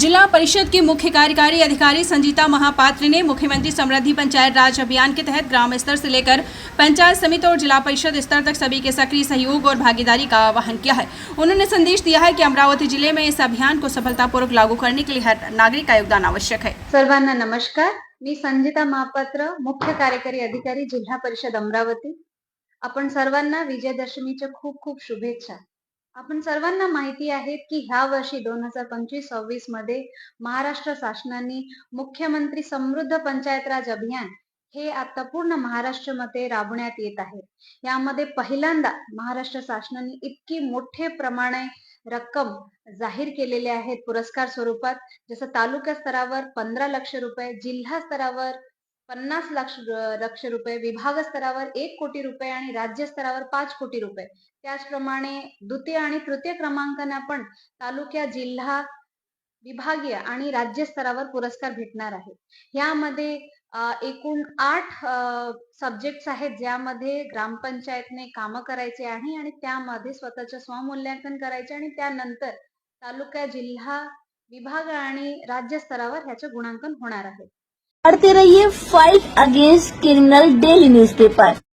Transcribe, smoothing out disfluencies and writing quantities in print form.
जिला परिषद की मुख्य कार्यकारी अधिकारी संजीता महापात्र ने मुख्यमंत्री समृद्धि पंचायत राज अभियान के तहत ग्राम स्तर से लेकर पंचायत समिति और जिला परिषद स्तर तक सभी के सक्रिय सहयोग और भागीदारी का आह्वान किया है। उन्होंने संदेश दिया है कि अमरावती जिले में इस अभियान को सफलतापूर्वक लागू करने के लिए हर नागरिक का योगदान आवश्यक है। सर्वांना नमस्कार। मी संजीता महापात्र, मुख्य कार्यकारी अधिकारी, जिल्हा परिषद अमरावती। आपण सर्वांना विजयदशमीच्या खूप खूप शुभेच्छा। आपण सर्वांना माहिती आहे की ह्या वर्षी 2025-26 मध्ये महाराष्ट्र शासनाने मुख्यमंत्री समृद्ध पंचायत राज अभियान हे आता पूर्ण महाराष्ट्रामध्ये राबवण्यात येत आहे। यामध्ये पहिल्यांदा महाराष्ट्र शासनाने इतकी मोठे प्रमाणे रक्कम जाहीर केलेले आहेत पुरस्कार स्वरूपात, जसं तालुका स्तरावर 15 लाख रुपये, जिल्हा स्तरावर 50 लाख रुपये, विभाग स्तरावर 1 कोटी रुपये आणि राज्य स्तरावर 5 कोटी रुपये। त्याचप्रमाणे द्वितीय आणि तृतीय क्रमांकाने आपण तालुका, जिल्हा, विभागीय आणि राज्य स्तरावर पुरस्कार भेटणार आहे। यामध्ये एकूण 8 सब्जेक्ट्स आहेत ज्यामध्ये ग्रामपंचायतने काम करायचे आहे आणि त्यामध्ये स्वतःचे स्वमूल्यांकन करायचे आणि त्यानंतर तालुका, जिल्हा, विभाग आणि राज्य स्तरावर ह्याचे गुणांकन होणार आहे। पढ़ते रहिए fight against criminal daily newspaper.